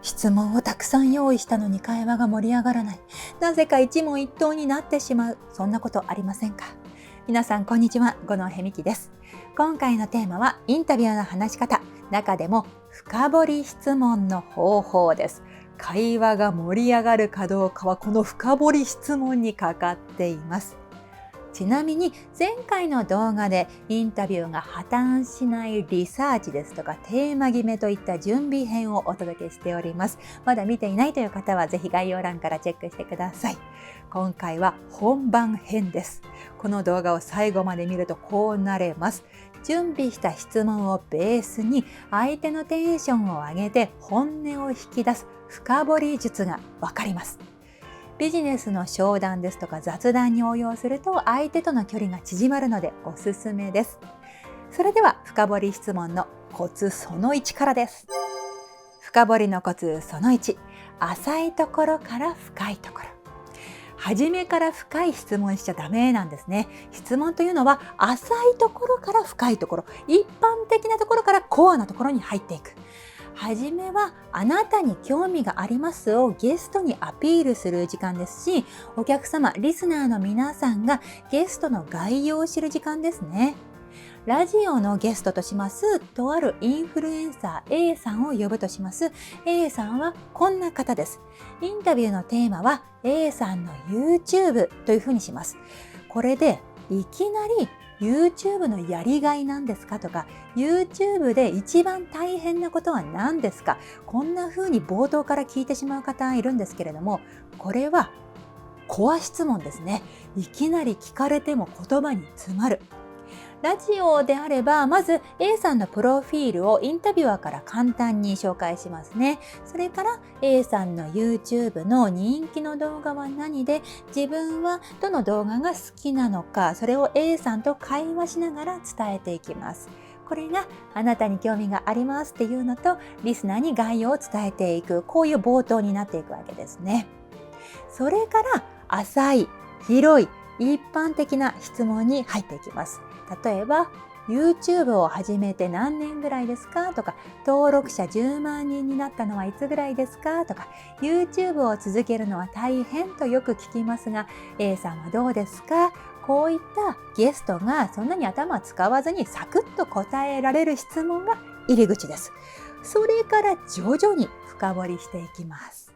質問をたくさん用意したのに会話が盛り上がらない。なぜか一問一答になってしまう。そんなことありませんか？皆さんこんにちは、五野へみきです。今回のテーマはインタビューの話し方、中でも深掘り質問の方法です。会話が盛り上がるかどうかはこの深掘り質問にかかっています。ちなみに前回の動画でインタビューが破綻しないリサーチですとかテーマ決めといった準備編をお届けしております。まだ見ていないという方はぜひ概要欄からチェックしてください。今回は本番編です。この動画を最後まで見るとこうなれます。準備した質問をベースに相手のテンションを上げて本音を引き出す深掘り術がわかります。ビジネスの商談ですとか雑談に応用すると相手との距離が縮まるのでおすすめです。それでは深掘り質問のコツその1からです。深掘りのコツその1、浅いところから深いところ。初めから深い質問しちゃダメなんですね。質問というのは浅いところから深いところ、一般的なところからコアなところに入っていく。はじめはあなたに興味がありますをゲストにアピールする時間ですし、お客様、リスナーの皆さんがゲストの概要を知る時間ですね。ラジオのゲストとします、とあるインフルエンサー A さんを呼ぶとします。A さんはこんな方です。インタビューのテーマは A さんの YouTube というふうにします。これでいきなりYouTube のやりがいなんですかとか YouTube で一番大変なことは何ですか、こんな風に冒頭から聞いてしまう方いるんですけれども、これはコア質問ですね。いきなり聞かれても言葉に詰まる。ラジオであればまず A さんのプロフィールをインタビュアーから簡単に紹介しますね。それから A さんの YouTube の人気の動画は何で、自分はどの動画が好きなのか、それを A さんと会話しながら伝えていきます。これがあなたに興味がありますっていうのと、リスナーに概要を伝えていく、こういう冒頭になっていくわけですね。それから浅い、広い、一般的な質問に入っていきます。例えば YouTube を始めて何年ぐらいですかとか、登録者10万人になったのはいつぐらいですかとか、 YouTube を続けるのは大変とよく聞きますが A さんはどうですか。こういったゲストがそんなに頭使わずにサクッと答えられる質問が入り口です。それから徐々に深掘りしていきます。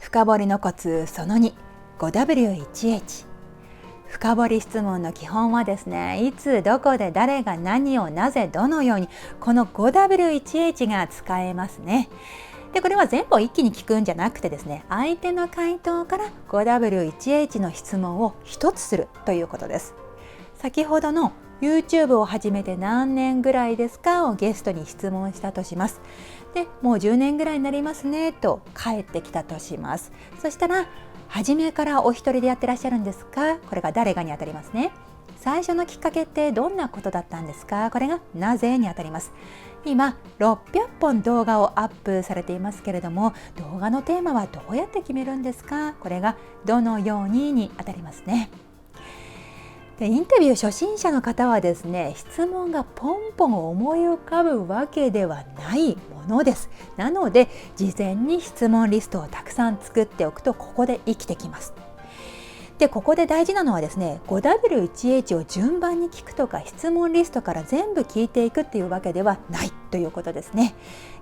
深掘りのコツその2、 5W1H。深掘り質問の基本はですね、いつどこで誰が何をなぜどのように、この 5W1H が使えますね。でこれは全部を一気に聞くんじゃなくてですね、相手の回答から 5W1H の質問を一つするということです。先ほどの YouTube を始めて何年ぐらいですかをゲストに質問したとします。でもう10年ぐらいになりますねと返ってきたとします。そしたら初めからお一人でやってらっしゃるんですか、これが誰がにあたりますね。最初のきっかけってどんなことだったんですか、これがなぜにあたります。今600本動画をアップされていますけれども、動画のテーマはどうやって決めるんですか、これがどのようににあたりますね。でインタビュー初心者の方はですね、質問がポンポン思い浮かぶわけではないものです。なので事前に質問リストをたくさん作っておくとここで生きてきます。でここで大事なのはですね、 5W1H を順番に聞くとか質問リストから全部聞いていくっていうわけではないということですね。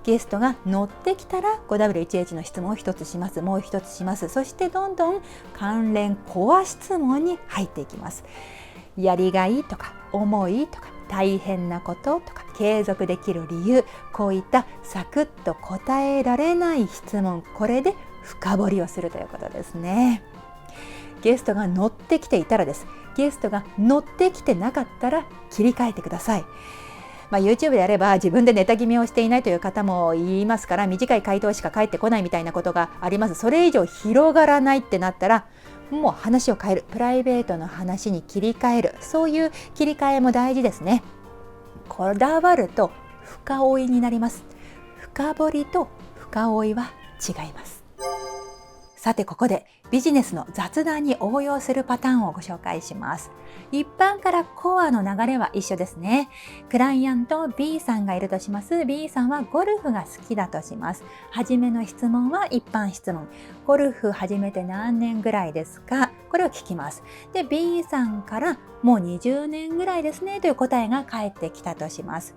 ゲストが乗ってきたら 5W1H の質問を一つします、もう一つします。そしてどんどん関連コア質問に入っていきます。やりがいとか思いとか大変なこととか継続できる理由、こういったサクッと答えられない質問、これで深掘りをするということですね。ゲストが乗ってきていたらです。ゲストが乗ってきてなかったら切り替えてください。YouTube であれば自分でネタ決めをしていないという方もいますから、短い回答しか返ってこないみたいなことがあります。それ以上広がらないってなったらもう話を変える、プライベートの話に切り替える、そういう切り替えも大事ですね。こだわると深追いになります。深掘りと深追いは違います。さてここでビジネスの雑談に応用するパターンをご紹介します。一般からコアの流れは一緒ですね。クライアント B さんがいるとします。B さんはゴルフが好きだとします。はじめの質問は一般質問。ゴルフ始めて何年ぐらいですか？これを聞きます。で、B さんからもう20年ぐらいですねという答えが返ってきたとします。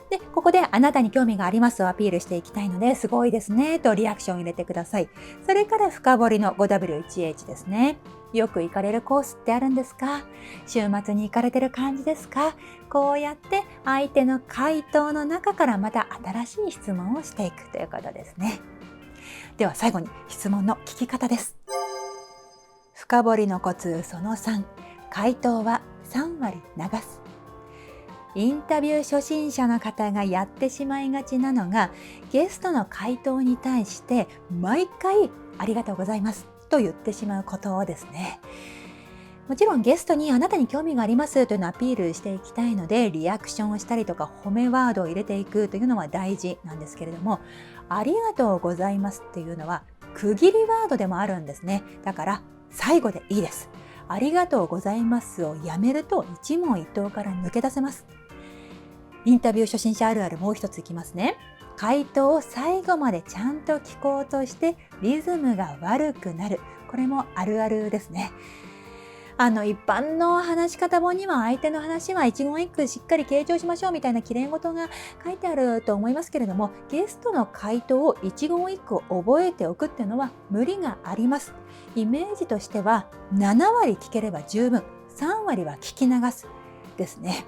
で、ここであなたに興味がありますをアピールしていきたいので、すごいですねとリアクションを入れてください。それから深掘りの 5W1H ですね。よく行かれるコースってあるんですか？週末に行かれてる感じですか？こうやって相手の回答の中からまた新しい質問をしていくということですね。では最後に質問の聞き方です。深掘りのコツその3、回答は3割流す。インタビュー初心者の方がやってしまいがちなのが、ゲストの回答に対して毎回ありがとうございますと言ってしまうことですね。もちろんゲストにあなたに興味がありますというのをアピールしていきたいので、リアクションをしたりとか褒めワードを入れていくというのは大事なんですけれども、ありがとうございますっていうのは区切りワードでもあるんですね。だから最後でいいです。ありがとうございますをやめると一問一答から抜け出せます。インタビュー初心者あるあるもう一ついきますね。回答を最後までちゃんと聞こうとしてリズムが悪くなる。これもあるあるですね。一般の話し方本には相手の話は一言一句しっかり傾聴しましょうみたいな綺麗事が書いてあると思いますけれども、ゲストの回答を一言一句覚えておくっていうのは無理があります。イメージとしては7割聞ければ十分、3割は聞き流すですね。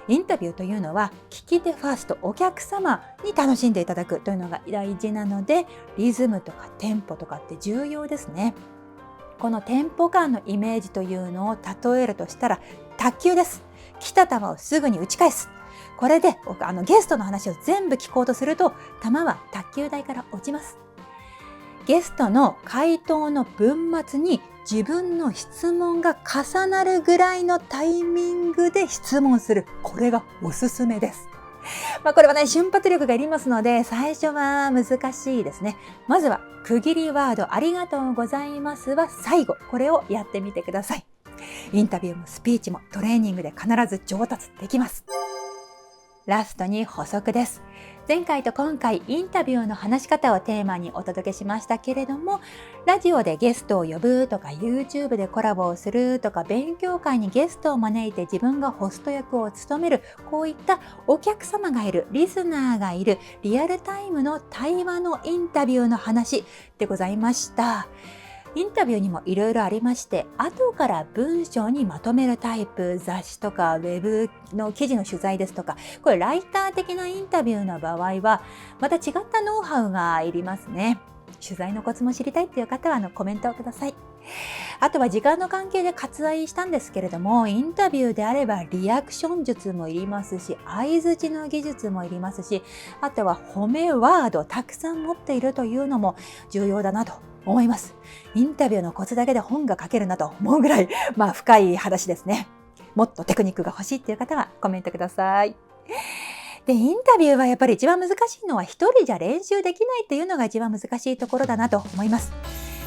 インタビューというのは聞き手ファースト、お客様に楽しんでいただくというのが大事なので、リズムとかテンポとかって重要ですね。このテンポ感のイメージというのを例えるとしたら卓球です。来た球をすぐに打ち返す。これでゲストの話を全部聞こうとすると球は卓球台から落ちます。ゲストの回答の文末に自分の質問が重なるぐらいのタイミングで質問する。これがおすすめです。これはね、瞬発力がいりますので、最初は難しいですね。まずは区切りワード、ありがとうございますは最後。これをやってみてください。インタビューもスピーチもトレーニングで必ず上達できます。ラストに補足です。前回と今回インタビューの話し方をテーマにお届けしましたけれども、ラジオでゲストを呼ぶとか YouTube でコラボをするとか勉強会にゲストを招いて自分がホスト役を務める、こういったお客様がいる、リスナーがいるリアルタイムの対話のインタビューの話でございました。インタビューにもいろいろありまして、後から文章にまとめるタイプ、雑誌とかウェブの記事の取材ですとか、これライター的なインタビューの場合はまた違ったノウハウがいりますね。取材のコツも知りたいっていう方はコメントをください。あとは時間の関係で割愛したんですけれども、インタビューであればリアクション術もいりますし、相槌の技術もいりますし、あとは褒めワードたくさん持っているというのも重要だなと思います。インタビューのコツだけで本が書けるなと思うぐらい、深い話ですね。もっとテクニックが欲しいっていう方はコメントください。で、インタビューはやっぱり一番難しいのは一人じゃ練習できないっていうのが一番難しいところだなと思います。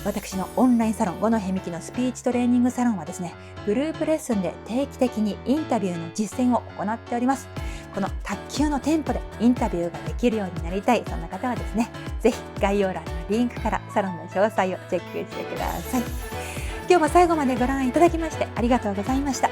私のオンラインサロン五戸美希のスピーチトレーニングサロンはですね、グループレッスンで定期的にインタビューの実践を行っております。この卓球のテンポでインタビューができるようになりたい、そんな方はですね、ぜひ概要欄のリンクからサロンの詳細をチェックしてください。今日も最後までご覧いただきましてありがとうございました。